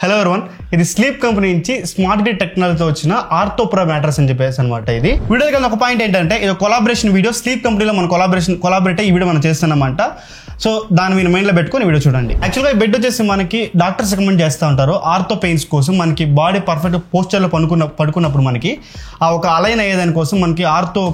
Hello everyone, ఇది sleep company నుంచి smart grid టెక్నాలజీతో వచ్చిన ఆర్థో ప్రో మ్యాట్రెస్ అని చెప్పేసి అనమాట. ఇది వీడియో కింద ఒక పాయింట్ ఏంటంటే, ఇది కొలాబరేషన్ వీడియో. స్లీప్ కంపెనీలో మనం కొలాబరేట్ ఈ వీడియో మనం చేస్తున్నామంట. సో దాన్ని మీరు మైండ్లో పెట్టుకొని వీడియో చూడండి. యాక్చువల్గా ఈ బెడ్ వచ్చేసి మనకి డాక్టర్స్ రికమెండ్ చేస్తూ ఉంటారు ఆర్థో పెయిన్స్ కోసం. మనకి బాడీ పర్ఫెక్ట్ పోస్చర్లో పడుకున్నప్పుడు మనకి ఆ ఒక అలైన్ అయ్యేదాని కోసం మనకి ఆర్థో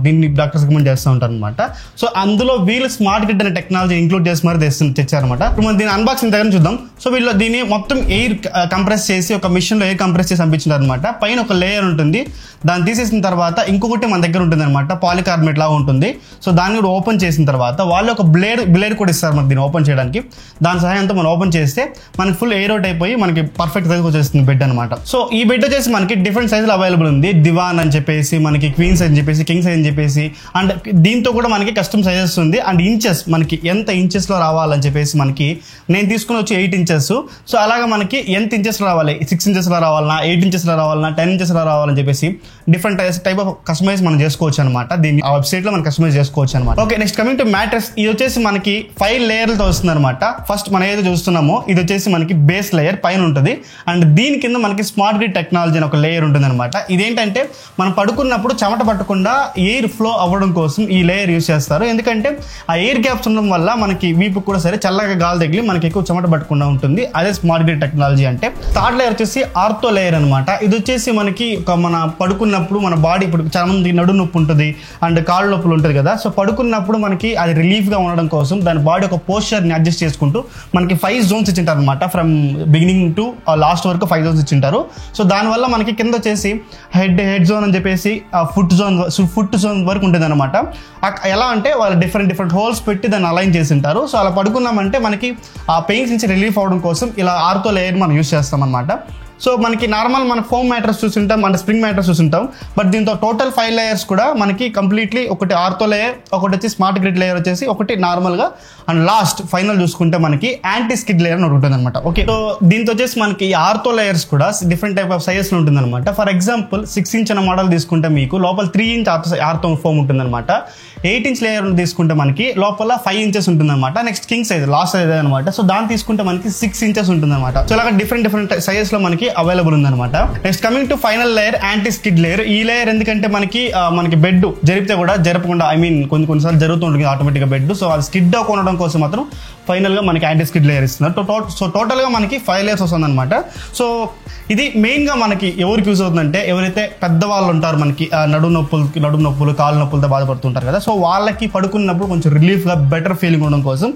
దీన్ని డాక్టర్స్ రికమెండ్ చేస్తూ ఉంటారు అనమాట. సో అందులో వీళ్ళు స్మార్ట్ గ్రిడ్ అనే టెక్నాలజీ ఇంక్లూడ్ చేసి మరి తెచ్చారనమాట. ఇప్పుడు మనం దీని అన్బాక్సింగ్ దగ్గర చూద్దాం. సో వీళ్ళు దీన్ని మొత్తం ఎయిర్ కంప్రెస్ చేసి ఒక మిషన్లో ఎయిర్ కంప్రెస్ చేసి పంపించినారు అనమాట. పైన ఒక లేయర్ ఉంటుంది, దాన్ని తీసేసిన తర్వాత ఇంకొకటి మన దగ్గర ఉంటుంది అనమాట, పాలికార్బోనేట్ లాగా ఉంటుంది. సో దాన్ని కూడా ఓపెన్ చేసిన తర్వాత వాళ్ళు ఒక బ్లేడ్ కూడా ఇస్తారు మనకి దీన్ని ఓపెన్ చేయడానికి. దాని సహాయంతో మనం ఓపెన్ చేస్తే మనకి ఫుల్ ఎయిర్ అవుట్ అయిపోయి మనకి పర్ఫెక్ట్ సైజ్ వచ్చేస్తుంది బెడ్ అనమాట. సో ఈ బెడ్ వచ్చేసి మనకి డిఫరెంట్ సైజులు అవైలబుల్ ఉంది. దివాన్ అని చెప్పేసి, మనకి క్వీన్ సైజ్ అని చెప్పేసి, కింగ్ సైజ్ అని చెప్పేసి, అండ్ దీంతో కూడా మనకి కస్టమ్ సైజెస్ ఉంది. అండ్ ఇంచెస్ మనకి ఎంత ఇంచెస్లో రావాలని చెప్పేసి మనకి నేను తీసుకుని వచ్చి 8 ఇంచెస్. సో అలాగా మనకి ఎంత ఇంచెస్లో రావాలి, 6 ఇంచెస్లో రావాలన్నా, 8 ఇంచెస్లో రావాలన్నా, 10 ఇంచెస్లో రావాలని చెప్పేసి డిఫరెంట్ టైప్ ఆఫ్ కస్టమైజ్ మనం చేసుకోవచ్చు అనమాట. దీన్ని ఆ వెబ్సైట్లో మనం కస్టమైజ్ చేసుకోవచ్చు అనమాట. Okay, next coming to mattress. ఇది వచ్చేసి మనకి 5 లేయర్లతో వస్తుంది అనమాట. ఫస్ట్ మనం ఏదైతే చూస్తున్నామో ఇది వచ్చేసి మనకి బేస్ లేయర్ పైన ఉంటుంది. అండ్ దీని కింద మనకి స్మార్ట్ గ్రిడ్ టెక్నాలజీ అని ఒక లేయర్ ఉంటుంది అనమాట. ఇదేంటంటే మనం పడుకున్నప్పుడు చెమట పట్టకుండా ఎయిర్ ఫ్లో అవ్వడం కోసం ఈ లేయర్ యూస్ చేస్తారు. ఎందుకంటే ఆ ఎయిర్ గ్యాప్స్ ఉండడం వల్ల మనకి వీపు కూడా సరే చల్లగా గాలి తగిలి మనకి ఎక్కువ చెమట పట్టకుండా ఉంటుంది. అదే స్మార్ట్ గ్రిడ్ టెక్నాలజీ అంటే. థర్డ్ లేయర్ వచ్చేసి ఆర్థో లేయర్ అనమాట. ఇది వచ్చేసి మనకి మన పడుకున్నప్పుడు మన బాడీ, ఇప్పుడు చాలా మంది నడు నొప్పి ఉంటుంది అండ్ కాళ్ళు నొప్పులు ఉంటుంది కదా. సో పడుకున్నప్పుడు మనకి అది రిలీఫ్గా ఉండడం కోసం దాని బాడీ ఒక పోస్చర్ని అడ్జస్ట్ చేసుకుంటూ మనకి 5 జోన్స్ ఇచ్చింటారు అనమాట. ఫ్రమ్ బిగినింగ్ టు లాస్ట్ వరకు 5 జోన్స్ ఇచ్చింటారు. సో దానివల్ల మనకి కింద వచ్చేసి హెడ్ జోన్ అని చెప్పేసి ఫుట్ జోన్ వరకు ఉంటుంది అనమాట. ఎలా అంటే వాళ్ళు డిఫరెంట్ హోల్స్ పెట్టి దాన్ని అలైన్ చేసి ఉంటారు. సో అలా పడుకున్నామంటే మనకి ఆ పెయిన్స్ నుంచి రిలీఫ్ అవడం కోసం ఇలా ఆర్థో లేయర్ మనం యూస్ చేస్తాం అనమాట. సో మనకి నార్మల్ మన ఫోమ్ మ్యాట్రెస్ చూస్తుంటాం అంటే స్ప్రింగ్ మ్యాట్రెస్ చూస్తుంటాం. బట్ దీంతో టోటల్ 5 లేయర్స్ కూడా మనకి కంప్లీట్లీ, ఒకటి ఆర్థో లేయర్, ఒకటి వచ్చి స్మార్ట్ గ్రిడ్ లేయర్ వచ్చేసి, ఒకటి నార్మల్గా, అండ్ లాస్ట్ ఫైనల్ చూసుకుంటే మనకి యాంటీ స్కిడ్ లేయర్ అని ఉంటుంది అనమాట. ఓకే, సో దీంతో వచ్చేసి మనకి ఈ ఆర్థో లేయర్స్ కూడా డిఫరెంట్ టైప్ ఆఫ్ సైజెస్ ఉంటుంది అనమాట. ఫర్ ఎగ్జాంపుల్ 6 ఇంచ్ అనే మోడల్ తీసుకుంటే మీకు లోపల 3 ఇంచ్ ఆర్థో ఫోమ్ ఉంటుంది అనమాట. 8 ఇంచ్ లేయర్ తీసుకుంటే మనకి లోపల 5 ఇంచెస్ ఉంటుంది అనమాట. Next king size last size అనమాట. సో దాన్ని తీసుకుంటే మనకి 6 ఇంచెస్ ఉంటుంది అనమాట. సో ఇలాగ డిఫరెంట్ సైజెస్ లో మనకి అవైలబుల్ ఉందన్నమాట. Next coming to final layer, anti skid layer. ఈ లేయర్ ఎందుకంటే మనకి బెడ్ జరిపితే కూడా జరపకుండా, కొన్నిసార్లు జరుగుతుంటుంది ఆటోమేటిక్ గా బెడ్. సో అది స్కిడ్ ఉండడం కోసం మాత్రం ఫైనల్ గా మనకి యాంటీ స్కిడ్ లేయర్ ఇస్తున్నారు. సో టోటల్ గా మనకి 5 లేయర్స్ వస్తుంది అనమాట. సో ఇది మెయిన్ గా మనకి ఎవరికి యూజ్ అవుతుందంటే, ఎవరైతే పెద్దవాళ్ళు ఉంటారు మనకి నడుము నొప్పులు కాళ్ళ నొప్పులతో బాధపడుతుంటారు కదా. సో వాళ్ళకి పడుకున్నప్పుడు కొంచెం రిలీఫ్ గా బెటర్ ఫీలింగ్ ఉండడం కోసం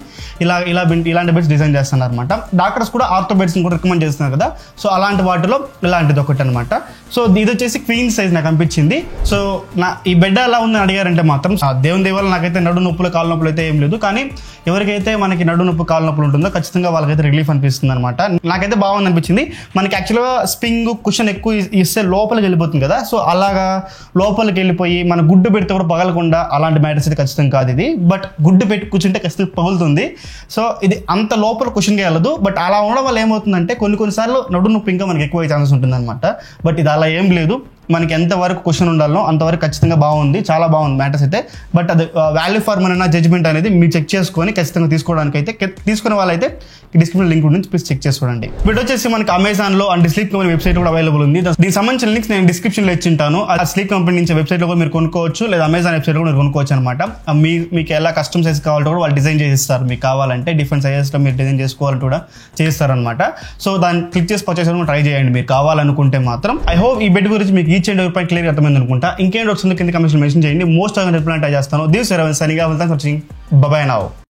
ఇలాంటి బెడ్స్ డిజైన్ చేస్తున్నారు అనమాట. డాక్టర్స్ కూడా ఆర్థో బెడ్స్ కూడా రికమెండ్ చేస్తున్నారు కదా. సో అలాంటి వాటిలో ఇలాంటిది ఒకటి అనమాట. సో ఇది వచ్చేసి క్వీన్ సైజ్ నాకు అనిపించింది. సో ఈ బెడ్ ఎలా ఉందని అడిగారంటే మాత్రం దేవుని దేవాల నాకైతే నడుము నొప్పులు కాళ్ళ నొప్పులు అయితే ఏం లేదు. కానీ ఎవరికైతే మనకి నడుము నొప్పి కాళ్ళ నొప్పులు ఉంటుందో ఖచ్చితంగా వాళ్ళకైతే రిలీఫ్ అనిపిస్తుంది అనమాట. నాకైతే బాగుంది అనిపించింది. మనకి యాక్చువల్గా స్ప్రింగ్ కుషన్ ఎక్కువ ఇస్తే లోపలికి వెళ్ళిపోతుంది కదా. సో అలాగా లోపలికి వెళ్ళిపోయి మన గుడ్డు పెడితే కూడా పగలకుండా అలాంటి మ్యాటర్స్ అయితే ఖచ్చితంగా కాదు ఇది. బట్ గుడ్డు పెట్టి కూర్చుంటే ఖచ్చితంగా పగులుతుంది. సో ఇది అంత లోపల కుషన్గా వెళ్ళదు. బట్ అలా ఉండడం వల్ల ఏమవుతుందంటే కొన్నిసార్లు నడుము నొప్పి ఇంకా మనకి ఎక్కువ ఛాన్సెస్ ఉంటుంది అనమాట. బట్ ఇది అలా ఏం లేదు. మనకి ఎంతవరకు క్వశ్చన్ ఉండాలో అంతవరకు ఖచ్చితంగా బాగుంది, చాలా బాగుంది మ్యాటర్స్ అయితే. బట్ అది వాల్యూ ఫర్ మనీ జడ్జ్మెంట్ అనేది మీరు చెక్ చేసుకొని ఖచ్చితంగా తీసుకోవడానికి అయితే, తీసుకునే వాళ్ళైతే డిస్క్రిప్షన్ లింక్ నుంచి ప్లీజ్ చెక్ చేసుకోండి. వీటి వచ్చేసి మనకి అమెజాన్ లో అండ్ స్లీప్ కంపెనీ వెబ్సైట్ కూడా అవైలబుల్ ఉంది. దీనికి సంబంధించిన లింక్స్ నేను డిస్క్రిప్షన్ లో ఇచ్చింటాను. ఆ స్లీప్ కంపెనీ నుంచి వెబ్సైట్ లో కూడా మీరు కొనుక్కోవచ్చు, లేదా అమెజాన్ వెబ్సైట్ లో కూడా మీరు కొనుక్కోవచ్చు అనమాట. మీకు ఎలా కస్టమ్ సైజ్ కావాలంటే కూడా వాళ్ళు డిజైన్ చేస్తారు. మీకు కావాలంటే డిఫరెంట్ సైజెస్ లో మీరు డిజైన్ చేసుకోవాలంటే కూడా చేస్తారనమాట. సో దాన్ని క్లిక్ చేసి పర్చేస్ ట్రై చేయండి మీరు కావాలనుకుంటే మాత్రం. ఐ హోప్ ఈ బెడ్ గురించి మీకు ఈచ్ అండ్ ఎవరి పై క్లియర్ అర్థమైంది అనుకుంటా. ఇంకేం వస్తుంది కింద కమెంట్స్ మెన్షన్ చేయండి. మోస్ట్ ఆఫ్ రిప్లై చేస్తాను. దిస్ సనిగా వెళ్తాను. By by now.